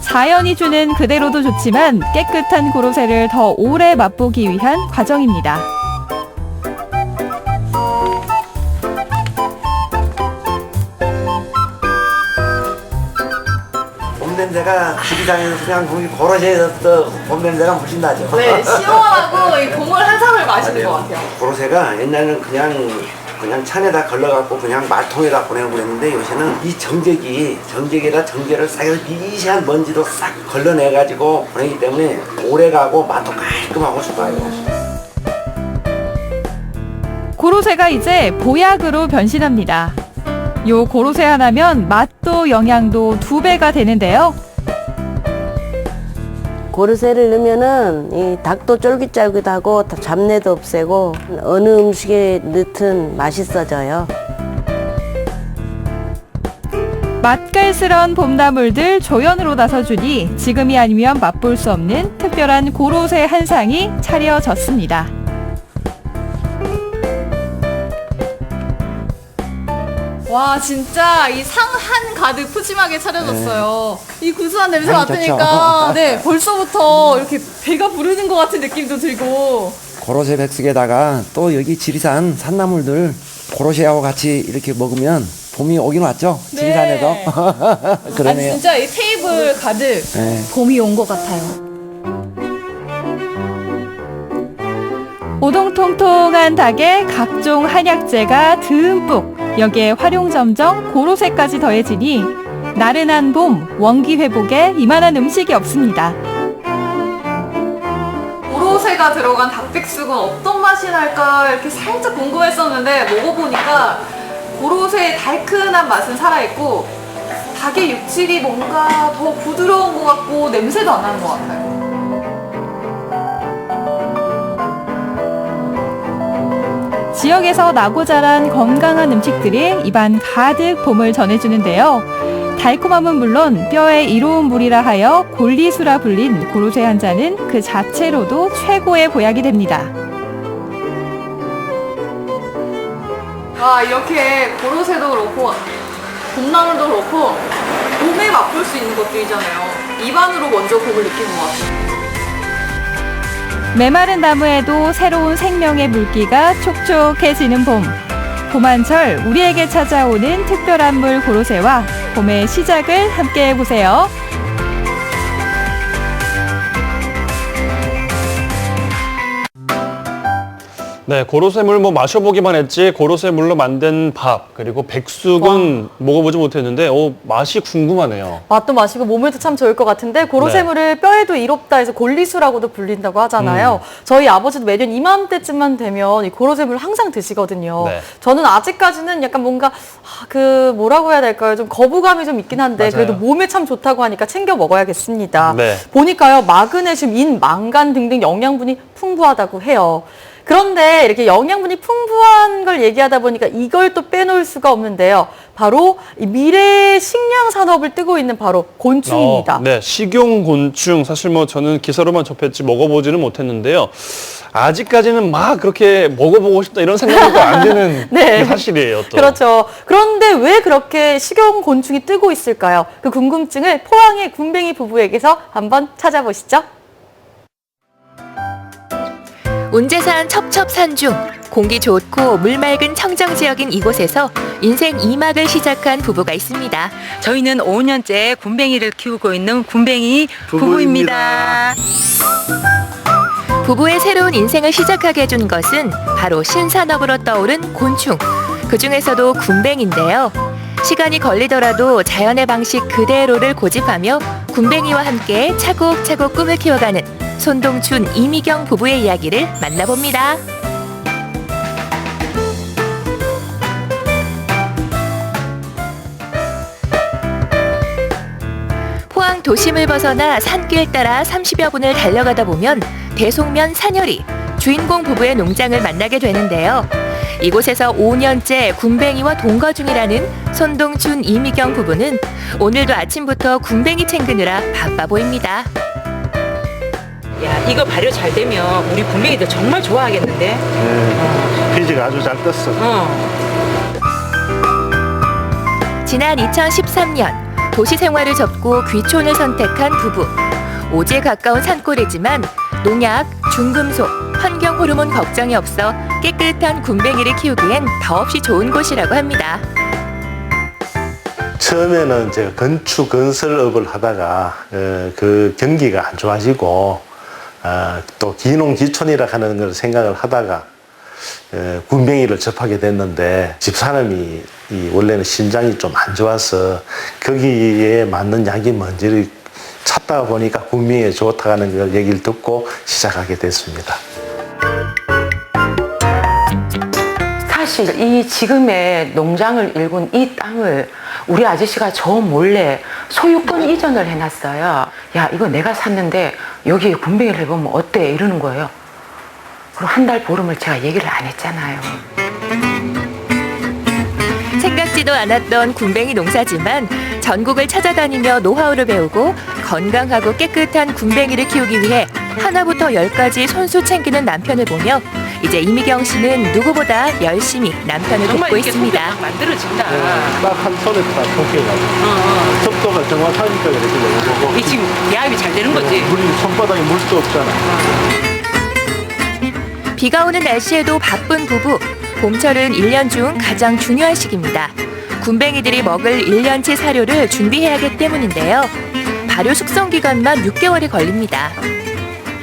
자연이 주는 그대로도 좋지만 깨끗한 고로쇠를 더 오래 맛보기 위한 과정입니다. 봄 냄새가 지리산에서 그냥 고로쇠에서 봄 냄새가 훨씬 나죠. 네 시원하고 이 봄을 한상을 마시는 것 같아요. 고로쇠가 옛날에는 그냥 찬에다 걸러갖고 그냥 말통에다 보내고 그랬는데 요새는 이 정제기에다 정제를 싹 해서 미세한 먼지도 싹 걸러내가지고 보내기 때문에 오래가고 맛도 깔끔하고 좋아요. 고로쇠가 이제 보약으로 변신합니다. 요 고로쇠 하나면 맛도 영양도 2배가 되는데요. 고로쇠를 넣으면은 이 닭도 쫄깃쫄깃하고 잡내도 없애고 어느 음식에 넣든 맛있어져요. 맛깔스러운 봄나물들 조연으로 나서주니 지금이 아니면 맛볼 수 없는 특별한 고로쇠 한 상이 차려졌습니다. 와 진짜 이 상 한 가득 푸짐하게 차려졌어요. 이 구수한 냄새 향이 맡으니까 좋죠. 네 벌써부터 이렇게 배가 부르는 것 같은 느낌도 들고. 고로쇠 백숙에다가 또 여기 지리산 산나물들 고로쇠하고 같이 이렇게 먹으면 봄이 오긴 왔죠. 지리산에도. 아니 그러네요. 진짜 이 테이블 가득 네. 봄이 온 것 같아요. 오동통통한 닭에 각종 한약재가 듬뿍, 여기에 활용점정 고로쇠까지 더해지니 나른한 봄 원기 회복에 이만한 음식이 없습니다. 고로쇠가 들어간 닭백숙은 어떤 맛이 날까 이렇게 살짝 궁금했었는데 먹어보니까 고로쇠의 달큰한 맛은 살아있고 닭의 육질이 뭔가 더 부드러운 것 같고 냄새도 안 나는 것 같아요. 지역에서 나고 자란 건강한 음식들이 입안 가득 봄을 전해주는데요. 달콤함은 물론 뼈에 이로운 물이라 하여 골리수라 불린 고로쇠 한 잔은 그 자체로도 최고의 보약이 됩니다. 와 이렇게 고로쇠도 그렇고 봄나물도 그렇고 봄에 맛볼 수 있는 것들이잖아요. 입안으로 먼저 봄을 느끼는 것 같아요. 메마른 나무에도 새로운 생명의 물기가 촉촉해지는 봄. 봄한철 우리에게 찾아오는 특별한 물 고로쇠와 봄의 시작을 함께 해보세요. 네, 고로쇠물 뭐 마셔보기만 했지 고로쇠물로 만든 밥 그리고 백숙은 먹어보지 못했는데 맛이 궁금하네요. 맛도 마시고 몸에도 참 좋을 것 같은데 고로쇠물을 뼈에도 이롭다 해서 골리수라고도 불린다고 하잖아요. 저희 아버지도 매년 이맘때쯤만 되면 이 고로쇠물 항상 드시거든요. 네. 저는 아직까지는 약간 뭔가 뭐라고 해야 될까요? 좀 거부감이 좀 있긴 한데 맞아요. 그래도 몸에 참 좋다고 하니까 챙겨 먹어야겠습니다. 네. 보니까요, 마그네슘, 인, 망간 등등 영양분이 풍부하다고 해요. 그런데 이렇게 영양분이 풍부한 걸 얘기하다 보니까 이걸 또 빼놓을 수가 없는데요. 바로 이 미래의 식량 산업을 뜨고 있는 바로 곤충입니다. 네, 식용곤충 사실 뭐 저는 기사로만 접했지 먹어보지는 못했는데요. 아직까지는 막 그렇게 먹어보고 싶다 이런 생각도 안 드는 네. 게 사실이에요. 또. 그렇죠. 그런데 왜 그렇게 식용곤충이 뜨고 있을까요? 그 궁금증을 포항의 군뱅이 부부에게서 한번 찾아보시죠. 운제산 첩첩산중, 공기 좋고 물 맑은 청정 지역인 이곳에서 인생 2막을 시작한 부부가 있습니다. 저희는 5년째 군뱅이를 키우고 있는 군뱅이 부부입니다. 부부의 새로운 인생을 시작하게 해준 것은 바로 신산업으로 떠오른 곤충, 그중에서도 군뱅인데요. 시간이 걸리더라도 자연의 방식 그대로를 고집하며 군뱅이와 함께 차곡차곡 꿈을 키워가는 손동춘, 이미경 부부의 이야기를 만나봅니다. 포항 도심을 벗어나 산길 따라 30여 분을 달려가다 보면 대송면 산여리, 주인공 부부의 농장을 만나게 되는데요. 이곳에서 5년째 군뱅이와 동거 중이라는 손동춘, 이미경 부부는 오늘도 아침부터 군뱅이 챙기느라 바빠 보입니다. 야, 이거 발효 잘 되면 우리 군뱅이들 정말 좋아하겠는데? 비지가 아주 잘 떴어. 지난 2013년 도시 생활을 접고 귀촌을 선택한 부부. 오지에 가까운 산골이지만 농약, 중금속, 환경 호르몬 걱정이 없어 깨끗한 군뱅이를 키우기엔 더없이 좋은 곳이라고 합니다. 처음에는 제가 건축 건설업을 하다가 그 경기가 안 좋아지고 또 기농기촌이라 하는 걸 생각을 하다가 군뱅이를 접하게 됐는데 집사람이 원래는 심장이 좀 안 좋아서 거기에 맞는 약이 뭔지를 찾다가 보니까 군뱅이에 좋다는 걸 얘기를 듣고 시작하게 됐습니다. 사실 이 지금의 농장을 일군 이 땅을 우리 아저씨가 저 몰래 소유권 이전을 해놨어요. 야, 이거 내가 샀는데 여기에 군뱅이를 해보면 어때? 이러는 거예요. 그럼 한 달 보름을 제가 얘기를 안 했잖아요. 생각지도 않았던 군뱅이 농사지만 전국을 찾아다니며 노하우를 배우고 건강하고 깨끗한 군뱅이를 키우기 위해 하나부터 10까지 손수 챙기는 남편을 보며 이제 이미경 씨는 누구보다 열심히 남편을 돕고 있습니다. 만들어진다. 딱 한 손에 딱 통깨가지고 속도가 정확하니까 이렇게 되는 거고. 이 지금 배합이 잘 되는 거지? 물이 손바닥에 물도 없잖아. 비가 오는 날씨에도 바쁜 부부. 봄철은 1년 중 가장 중요한 시기입니다. 군뱅이들이 먹을 1년치 사료를 준비해야 하기 때문인데요. 발효 숙성 기간만 6개월이 걸립니다.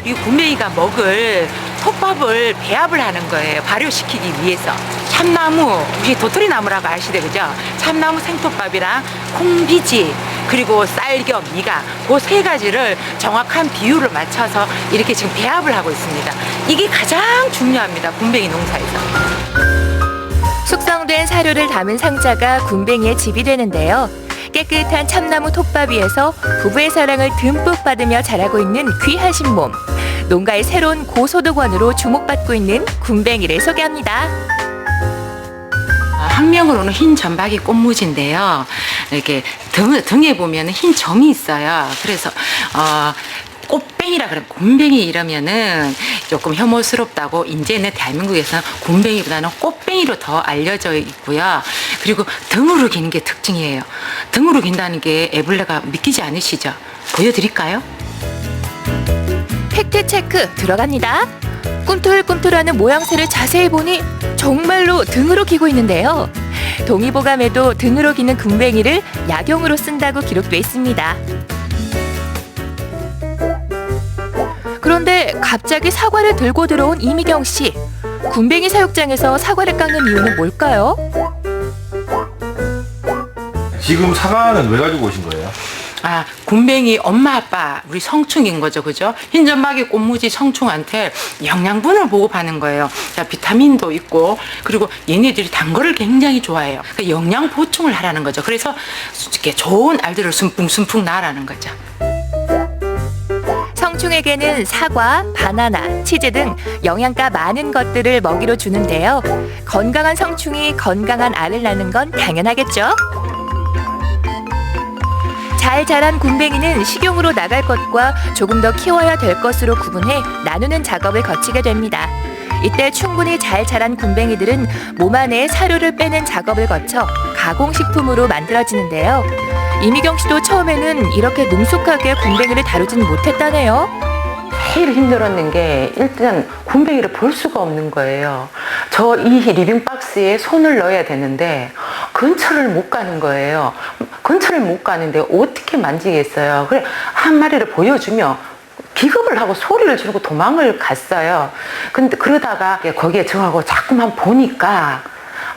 이 군뱅이가 먹을 톱밥을 배합을 하는 거예요. 발효시키기 위해서. 참나무, 우리 도토리나무라고 아시죠? 그죠? 참나무 생톱밥이랑 콩비지, 그리고 쌀겹, 미각, 그 세 가지를 정확한 비율을 맞춰서 이렇게 지금 배합을 하고 있습니다. 이게 가장 중요합니다. 군뱅이 농사에서. 숙성된 사료를 담은 상자가 군뱅이의 집이 되는데요. 깨끗한 참나무 톱밥 위에서 부부의 사랑을 듬뿍 받으며 자라고 있는 귀한 신몸. 농가의 새로운 고소득원으로 주목받고 있는 군뱅이를 소개합니다. 학명으로는 흰 점박이 꽃무지인데요. 이렇게 등에 보면 흰 점이 있어요. 그래서 꽃뱅이라 그러면 군뱅이 이러면은 조금 혐오스럽다고 이제는 대한민국에서는 군뱅이보다는 꽃뱅이로 더 알려져 있고요. 그리고 등으로 기는 게 특징이에요. 등으로 긴다는 게 애벌레가 믿기지 않으시죠? 보여드릴까요? 팩트 체크 들어갑니다. 꿈틀꿈틀하는 모양새를 자세히 보니 정말로 등으로 기고 있는데요. 동의보감에도 등으로 기는 군뱅이를 약용으로 쓴다고 기록돼 있습니다. 그런데 갑자기 사과를 들고 들어온 이미경 씨. 군뱅이 사육장에서 사과를 깎는 이유는 뭘까요? 지금 사과는 왜 가지고 오신 거예요? 아, 군뱅이 엄마 아빠 우리 성충인 거죠, 그죠? 흰점박이 꽃무지 성충한테 영양분을 보급하는 거예요. 자, 비타민도 있고 그리고 얘네들이 단 거를 굉장히 좋아해요. 그러니까 영양 보충을 하라는 거죠. 그래서 이렇게 좋은 알들을 숨풍숨풍 낳으라는 거죠. 성충에게는 사과, 바나나, 치즈 등 영양가 많은 것들을 먹이로 주는데요. 건강한 성충이 건강한 알을 낳는 건 당연하겠죠. 잘 자란 군뱅이는 식용으로 나갈 것과 조금 더 키워야 될 것으로 구분해 나누는 작업을 거치게 됩니다. 이때 충분히 잘 자란 군뱅이들은 몸 안에 사료를 빼는 작업을 거쳐 가공식품으로 만들어지는데요. 이미경 씨도 처음에는 이렇게 능숙하게 군뱅이를 다루지는 못했다네요. 제일 힘들었는 게 일단 군뱅이를 볼 수가 없는 거예요. 저 이 리빙박스에 손을 넣어야 되는데 근처를 못 가는 거예요. 근처를 못 가는데 어떻게 만지겠어요. 그래 한 마리를 보여주면 기겁을 하고 소리를 지르고 도망을 갔어요. 근데 그러다가 거기에 정하고 자꾸만 보니까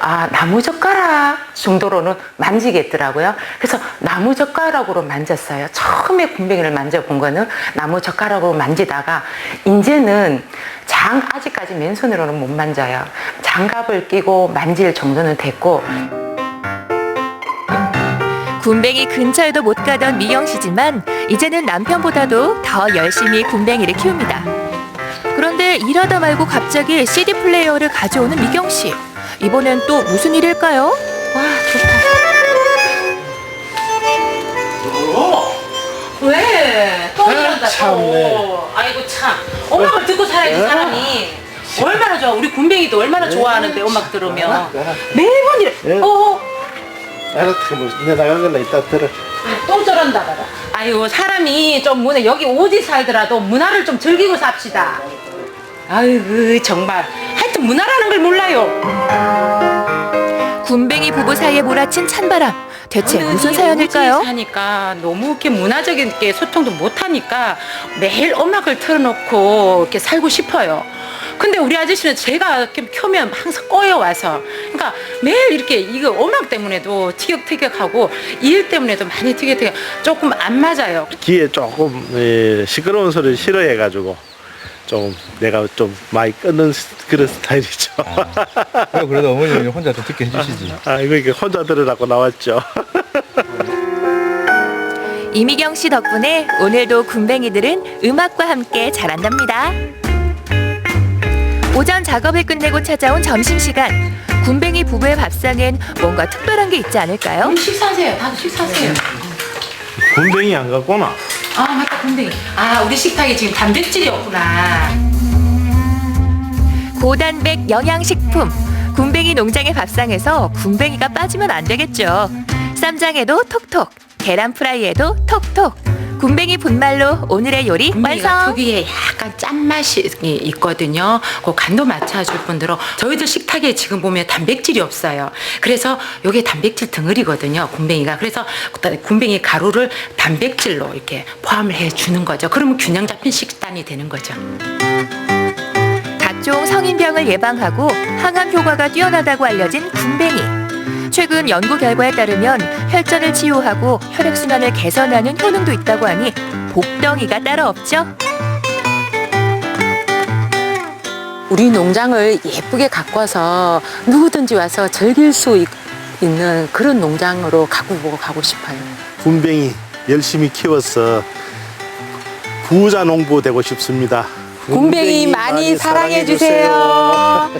아, 나무젓가락 정도로는 만지겠더라고요. 그래서 나무젓가락으로 만졌어요. 처음에 군뱅이를 만져본 거는 나무젓가락으로 만지다가 이제는 아직까지 맨손으로는 못 만져요. 장갑을 끼고 만질 정도는 됐고. 군뱅이 근처에도 못 가던 미경 씨지만 이제는 남편보다도 더 열심히 군뱅이를 키웁니다. 그런데 일하다 말고 갑자기 CD 플레이어를 가져오는 미경 씨. 이번엔 또 무슨 일일까요? 와, 좋다. 왜? 또 이런다, 또. 아이고, 참. 음악을 듣고 살아야지, 사람이. 얼마나 좋아. 우리 군뱅이도 얼마나 좋아하는데, 음악 들으면. 매번 이래. 알았다, 뭐, 내 나간 걸로 이따 들어. 또 저런다, 봐라. 아이고, 사람이 좀 여기 오지 살더라도 문화를 좀 즐기고 삽시다. 아이고, 정말. 하여튼 문화라는 걸 몰라요. 군뱅이 부부 사이에 몰아친 찬바람. 대체 무슨 사연일까요? 하니까 너무 이렇게 문화적인 게 소통도 못 하니까 매일 음악을 틀어놓고 이렇게 살고 싶어요. 근데 우리 아저씨는 제가 이렇게 켜면 항상 꺼여 와서, 그러니까 매일 이렇게 이거 음악 때문에도 티격태격하고 일 때문에도 많이 티격태격, 조금 안 맞아요. 귀에 조금 시끄러운 소리를 싫어해가지고 좀 내가 좀 많이 끊는 그런 스타일이죠. 그래도 어머님이 혼자 좀 듣게 해주시지. 이거 혼자 들으라고 나왔죠. 이미경 씨 덕분에 오늘도 군뱅이들은 음악과 함께 자란답니다. 오전 작업을 끝내고 찾아온 점심시간. 군뱅이 부부의 밥상엔 뭔가 특별한 게 있지 않을까요? 식사하세요. 다들 식사하세요. 군뱅이 안 갔구나. 아, 맞다, 군뱅이. 아, 우리 식탁에 지금 단백질이 없구나. 고단백 영양식품. 군뱅이 농장의 밥상에서 군뱅이가 빠지면 안 되겠죠. 쌈장에도 톡톡, 계란 프라이에도 톡톡. 군뱅이 분말로 오늘의 요리 완성. 특유의 약간 짠맛이 있거든요. 그 간도 맞춰줄 분들은 저희들 식탁에 지금 보면 단백질이 없어요. 그래서 이게 단백질 덩어리거든요, 군뱅이가. 그래서 군뱅이 가루를 단백질로 이렇게 포함을 해주는 거죠. 그러면 균형 잡힌 식단이 되는 거죠. 각종 성인병을 예방하고 항암 효과가 뛰어나다고 알려진 군뱅이. 최근 연구 결과에 따르면 혈전을 치유하고 혈액순환을 개선하는 효능도 있다고 하니 복덩이가 따로 없죠. 우리 농장을 예쁘게 가꿔서 누구든지 와서 즐길 수 있는 그런 농장으로 가고 싶어요. 군뱅이 열심히 키워서 부자 농부 되고 싶습니다. 군뱅이 많이 사랑해주세요.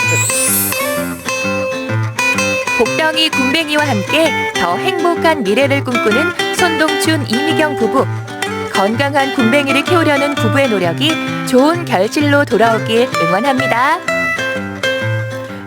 복덩이 군뱅이와 함께 더 행복한 미래를 꿈꾸는 손동춘 이미경 부부. 건강한 군뱅이를 키우려는 부부의 노력이 좋은 결실로 돌아오길 응원합니다.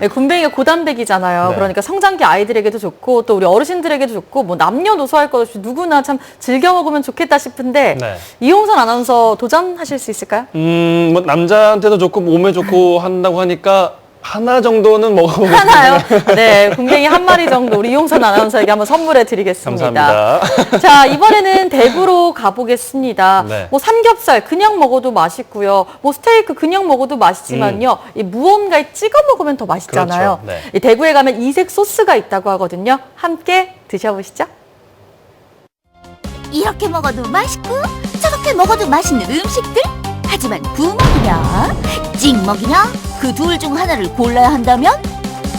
굼벵이가 고단백이잖아요. 네. 그러니까 성장기 아이들에게도 좋고 또 우리 어르신들에게도 좋고 뭐 남녀노소 할 것 없이 누구나 참 즐겨 먹으면 좋겠다 싶은데 네. 이용선 아나운서 도전하실 수 있을까요? 뭐 남자한테도 좋고 몸에 좋고 한다고 하니까 하나 정도는 먹어보겠습니다. 하나요? 네, 굼벵이 한 마리 정도 우리 이용선 아나운서에게 한번 선물해 드리겠습니다. 감사합니다. 자, 이번에는 대구로 가보겠습니다. 네. 뭐 삼겹살 그냥 먹어도 맛있고요. 뭐 스테이크 그냥 먹어도 맛있지만요. 이 무언가에 찍어 먹으면 더 맛있잖아요. 그렇죠. 네. 이 대구에 가면 이색 소스가 있다고 하거든요. 함께 드셔보시죠. 이렇게 먹어도 맛있고 저렇게 먹어도 맛있는 음식들. 하지만 부먹이냐 찍먹이냐 그 둘 중 하나를 골라야 한다면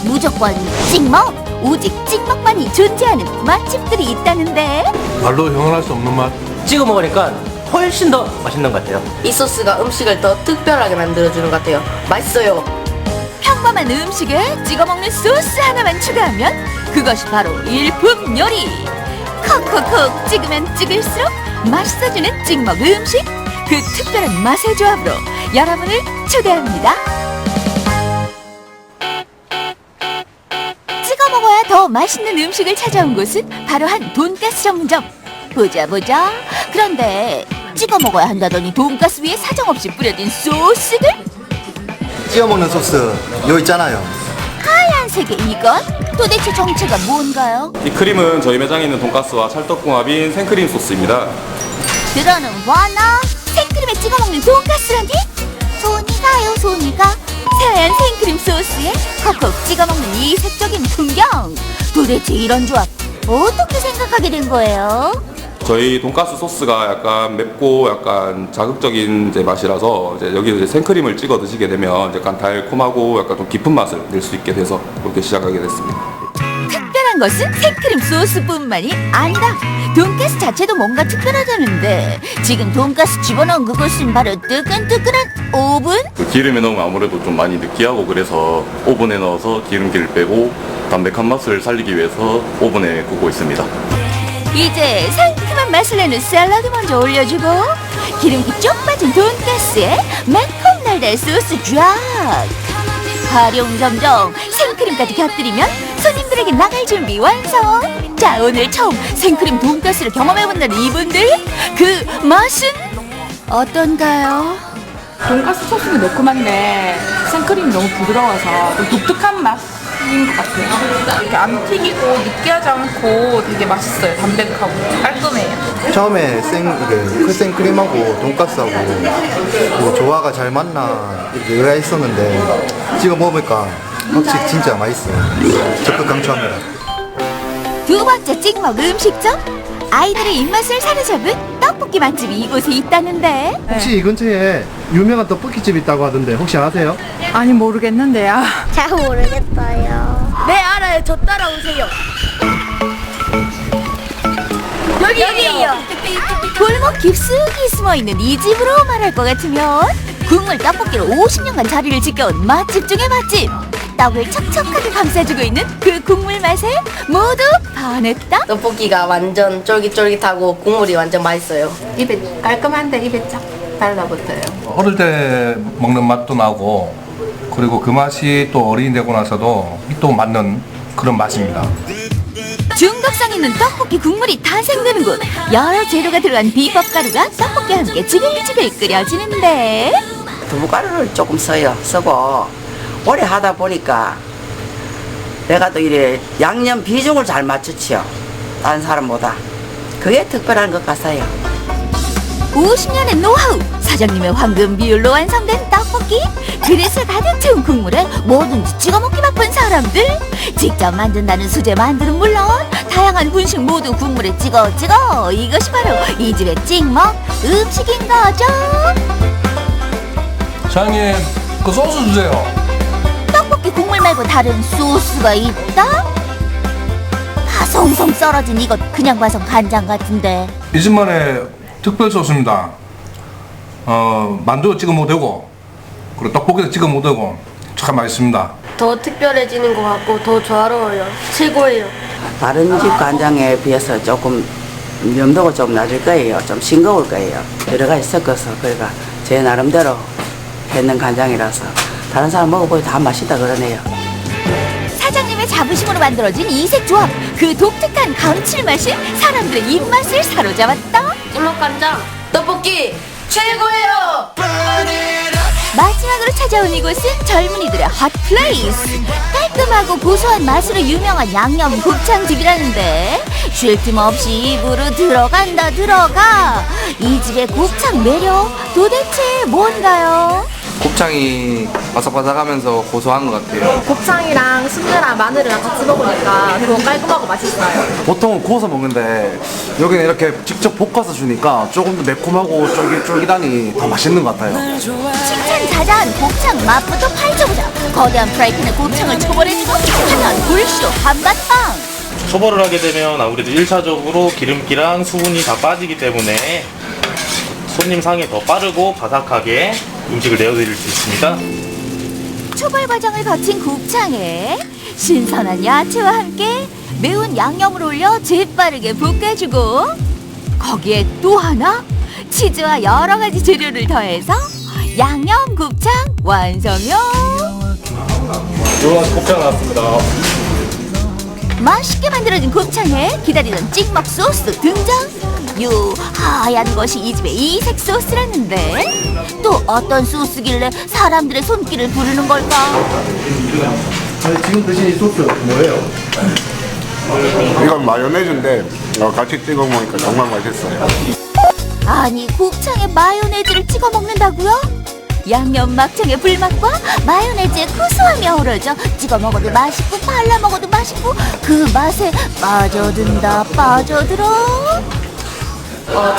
무조건 찍먹. 오직 찍먹만이 존재하는 맛집들이 있다는데 말로 형언할 수 없는 맛. 찍어 먹으니까 훨씬 더 맛있는 것 같아요. 이 소스가 음식을 더 특별하게 만들어주는 것 같아요. 맛있어요. 평범한 음식에 찍어 먹는 소스 하나만 추가하면 그것이 바로 일품 요리. 콕콕콕 찍으면 찍을수록 맛있어지는 찍먹 음식. 그 특별한 맛의 조합으로 여러분을 초대합니다. 찍어 먹어야 더 맛있는 음식을 찾아온 곳은 바로 한 돈가스 전문점. 보자. 그런데 찍어 먹어야 한다더니 돈가스 위에 사정없이 뿌려진 소스들? 찍어 먹는 소스 요 있잖아요. 하얀색의 이건 도대체 정체가 뭔가요? 이 크림은 저희 매장에 있는 돈가스와 찰떡궁합인 생크림 소스입니다. 들어는 와나 생크림에 찍어 먹는 돈가스라니? 손이 가요. 새하얀 생크림 소스에 콕콕 찍어 먹는 이색적인 풍경. 도대체 이런 조합 어떻게 생각하게 된 거예요? 저희 돈가스 소스가 약간 맵고 약간 자극적인 이제 맛이라서 이제 여기서 이제 생크림을 찍어 드시게 되면 약간 달콤하고 약간 좀 깊은 맛을 낼 수 있게 돼서 그렇게 시작하게 됐습니다. 특별한 것은 생크림 소스뿐만이 아니다. 돈가스 자체도 뭔가 특별하다는데 지금 돈가스 집어넣은 그것은 바로 뜨끈뜨끈한 오븐? 그 기름에 넣으면 아무래도 좀 많이 느끼하고 그래서 오븐에 넣어서 기름기를 빼고 담백한 맛을 살리기 위해서 오븐에 굽고 있습니다. 이제 상큼한 맛을 내는 샐러드 먼저 올려주고 기름기 쭉 빠진 돈가스에 매콤 달달 소스 쫙. 활용점정 생크림까지 곁들이면 손님들에게 나갈 준비 완성. 자, 오늘 처음 생크림 돈가스를 경험해본다는 이분들, 그 맛은 어떤가요? 돈가스 소스는 매콤한데 생크림이 너무 부드러워서 좀 독특한 맛인 것 같아요. 이렇게 안 튀기고 느끼하지 않고 되게 맛있어요. 담백하고 깔끔해요. 처음에 생크림하고 돈가스하고 뭐 조화가 잘 맞나 이렇게 의아했었는데 찍어 먹으니까 확실히 진짜 맛있어요. 적극 강추합니다. 두 번째 찍먹 음식점, 아이들의 입맛을 사로잡은 떡볶이 맛집이 이곳에 있다는데 혹시 이 근처에 유명한 떡볶이집 있다고 하던데 혹시 아세요? 아니 모르겠는데요. 잘 모르겠어요. 네, 알아요. 저 따라오세요. 여기에요. 골목 깊숙이 숨어있는 이 집으로 말할 것 같으면 국물 떡볶이로 50년간 자리를 지켜온 맛집 중의 맛집. 떡을 척척하게 감싸주고 있는 그 국물 맛에 모두 반했다. 떡볶이가 완전 쫄깃쫄깃하고 국물이 완전 맛있어요. 입에 깔끔한데 입에 쫙 달라붙어요. 어릴 때 먹는 맛도 나고 그리고 그 맛이 또 어린이 되고 나서도 또 맞는 그런 맛입니다. 중독성 있는 떡볶이 국물이 탄생되는 곳. 여러 재료가 들어간 비법 가루가 떡볶이와 함께 지글지글 끓여지는데 두부가루를 조금 쓰고 오래 하다 보니까 내가 또 이래 양념 비중을 잘 맞추지요. 다른 사람보다. 그게 특별한 것 같아요. 50년의 노하우, 사장님의 황금 비율로 완성된 떡볶이. 그릇을 가득 채운 국물에 뭐든지 찍어 먹기 바쁜 사람들. 직접 만든다는 수제 만두는 물론 다양한 분식 모두 국물에 찍어 이것이 바로 이 집의 찍먹 음식인 거죠. 사장님 그 소스 주세요. 떡볶이 국물 말고 다른 소스가 있다? 파송송 썰어진 이것 그냥 봐선 간장 같은데. 이 집만의 특별 소스입니다. 만두에 찍어 먹어도 되고 그리고 떡볶이에 찍어 먹어도 되고 참 맛있습니다. 더 특별해지는 것 같고 더 조화로워요. 최고예요. 다른 집 간장에 비해서 조금 염도가 좀 낮을 거예요. 좀 싱거울 거예요. 여러 가지 섞어서 그러니까 제 나름대로 했는 간장이라서 다른 사람 먹어보니 다 맛있다 그러네요. 사장님의 자부심으로 만들어진 이색 조합. 그 독특한 감칠맛이 사람들의 입맛을 사로잡았다. 울렁간장 떡볶이 최고예요. 마지막으로 찾아온 이곳은 젊은이들의 핫플레이스. 깔끔하고 고소한 맛으로 유명한 양념 곱창집이라는데 쉴 틈 없이 입으로 들어간다 들어가. 이 집의 곱창 매력 도대체 뭔가요? 곱창이 바삭바삭하면서 고소한 것 같아요. 곱창이랑 순대랑 마늘이랑 같이 먹으니까 더 깔끔하고 맛있어요. 보통은 구워서 먹는데 여기는 이렇게 직접 볶아서 주니까 조금 더 매콤하고 쫄깃쫄깃하니 더 맛있는 것 같아요. 칭찬 자자한 곱창 맛부터 파헤쳐보자. 거대한 프라이팬에 곱창을 초벌해주고 하면 불쇼 한바탕. 초벌을 하게 되면 아무래도 1차적으로 기름기랑 수분이 다 빠지기 때문에 손님 상에 더 빠르고 바삭하게 음식을 내어드릴 수 있습니다. 초벌 과정을 거친 곱창에 신선한 야채와 함께 매운 양념을 올려 재빠르게 볶아주고 거기에 또 하나 치즈와 여러 가지 재료를 더해서 양념 곱창 완성요. 곱창 나왔습니다. 맛있게 만들어진 곱창에 기다리던 찍먹 소스 등장. 요 하얀 것이 이 집의 이색 소스라는데 또 어떤 소스길래 사람들의 손길을 부르는 걸까? 아니, 지금 드신 이 소스 뭐예요? 이건 마요네즈인데 같이 찍어 먹으니까 정말 맛있어요. 아니 곱창에 마요네즈를 찍어 먹는다고요? 양념 막창의 불맛과 마요네즈의 고소함이 어우러져 찍어 먹어도 맛있고 발라 먹어도 맛있고 그 맛에 빠져든다 빠져들어.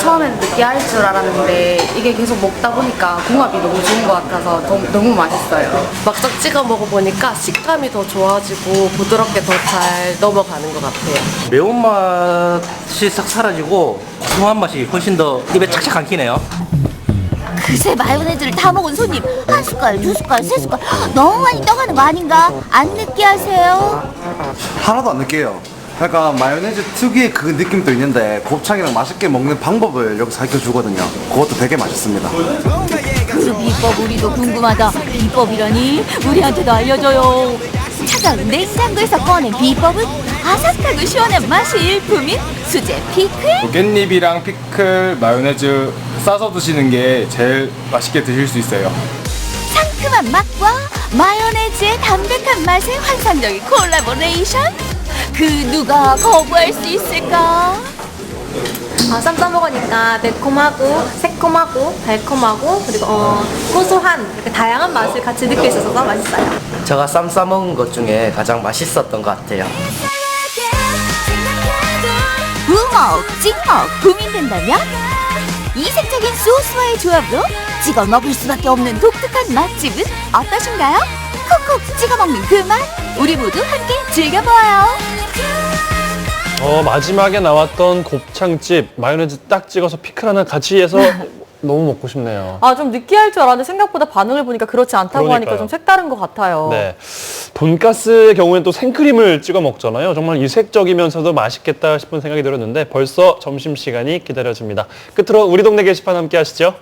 처음엔 느끼할 줄 알았는데 이게 계속 먹다 보니까 궁합이 너무 좋은 것 같아서 너무 맛있어요. 막상 찍어 먹어보니까 식감이 더 좋아지고 부드럽게 더 잘 넘어가는 것 같아요. 매운맛이 싹 사라지고 고소한 맛이 훨씬 더 입에 착착 감기네요. 그새 마요네즈를 다 먹은 손님 한 숟갈, 두 숟갈, 세 숟갈 너무 많이 떠가는 거 아닌가? 안 느끼하세요? 하나도 안 느껴요. 그러니까 마요네즈 특유의 그 느낌도 있는데 곱창이랑 맛있게 먹는 방법을 여기서 가르쳐주거든요. 그것도 되게 맛있습니다. 그 비법 우리도 궁금하다. 비법이라니 우리한테도 알려줘요. 차가운 냉장고에서 꺼낸 비법은 아삭하고 시원한 맛이 일품인 수제 피클. 깻잎이랑 피클, 마요네즈 싸서 드시는 게 제일 맛있게 드실 수 있어요. 상큼한 맛과 마요네즈의 담백한 맛의 환상적인 콜라보레이션. 그 누가 거부할 수 있을까? 쌈 싸 먹으니까 매콤하고 새콤하고 달콤하고 그리고 고소한 이렇게 다양한 맛을 같이 느낄 수 있어서 맛있어요. 제가 쌈 싸먹은 것 중에 가장 맛있었던 것 같아요. 우먹, 찍먹 고민된다면 이색적인 소스와의 조합으로 찍어 먹을 수밖에 없는 독특한 맛집은 어떠신가요? 콕콕 찍어 먹는 그 맛 우리 모두 함께 즐겨보아요. 마지막에 나왔던 곱창집 마요네즈 딱 찍어서 피클 하나 같이 해서 너무 먹고 싶네요. 아, 좀 느끼할 줄 알았는데 생각보다 반응을 보니까 그렇지 않다고 그러니까요. 하니까 좀 색다른 것 같아요. 네. 돈가스의 경우에는 또 생크림을 찍어 먹잖아요. 정말 이색적이면서도 맛있겠다 싶은 생각이 들었는데 벌써 점심시간이 기다려집니다. 끝으로 우리 동네 게시판 함께 하시죠.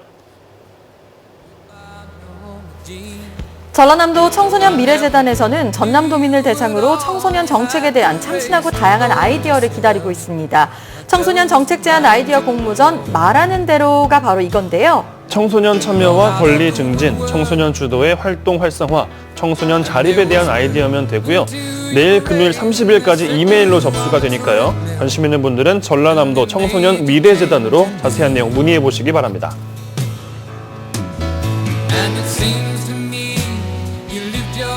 전라남도 청소년 미래재단에서는 전남도민을 대상으로 청소년 정책에 대한 참신하고 다양한 아이디어를 기다리고 있습니다. 청소년 정책 제안 아이디어 공모전 말하는 대로가 바로 이건데요. 청소년 참여와 권리 증진, 청소년 주도의 활동 활성화, 청소년 자립에 대한 아이디어면 되고요. 내일 금요일 30일까지 이메일로 접수가 되니까요. 관심 있는 분들은 전라남도 청소년 미래재단으로 자세한 내용 문의해 보시기 바랍니다.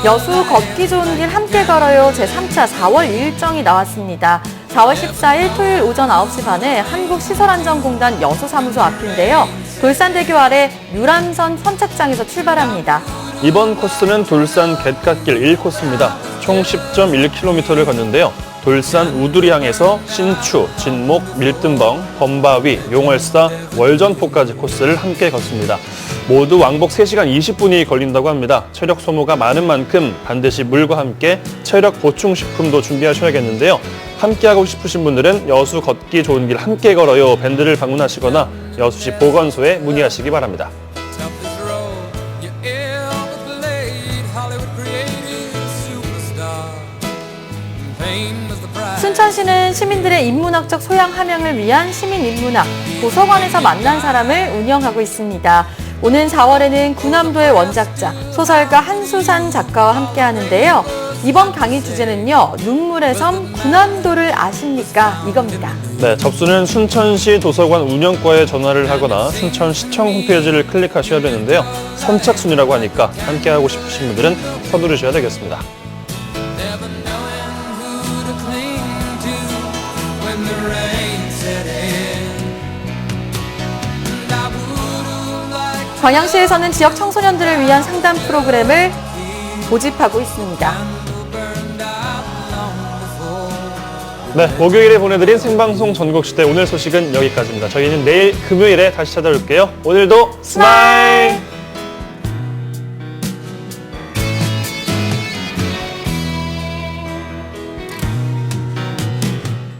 여수 걷기 좋은 길 함께 걸어요 제3차 4월 일정이 나왔습니다. 4월 14일 토요일 오전 9시 반에 한국시설안전공단 여수사무소 앞인데요. 돌산대교 아래 유람선 선착장에서 출발합니다. 이번 코스는 돌산 갯갓길 1코스입니다. 총 10.1km를 걷는데요. 돌산 우두리항에서 신추, 진목, 밀등벙, 범바위, 용월사, 월전포까지 코스를 함께 걷습니다. 모두 왕복 3시간 20분이 걸린다고 합니다. 체력 소모가 많은 만큼 반드시 물과 함께 체력 보충식품도 준비하셔야겠는데요. 함께하고 싶으신 분들은 여수 걷기 좋은 길 함께 걸어요 밴드를 방문하시거나 여수시 보건소에 문의하시기 바랍니다. 순천시는 시민들의 인문학적 소양 함양을 위한 시민인문학, 도서관에서 만난 사람을 운영하고 있습니다. 오는 4월에는 구남도의 원작자, 소설가 한수산 작가와 함께 하는데요. 이번 강의 주제는요, 눈물의 섬 구남도를 아십니까? 이겁니다. 네, 접수는 순천시 도서관 운영과에 전화를 하거나 순천시청 홈페이지를 클릭하셔야 되는데요. 선착순이라고 하니까 함께하고 싶으신 분들은 서두르셔야 되겠습니다. 광양시에서는 지역 청소년들을 위한 상담 프로그램을 모집하고 있습니다. 네, 목요일에 보내드린 생방송 전국시대 오늘 소식은 여기까지입니다. 저희는 내일 금요일에 다시 찾아올게요. 오늘도 스마일!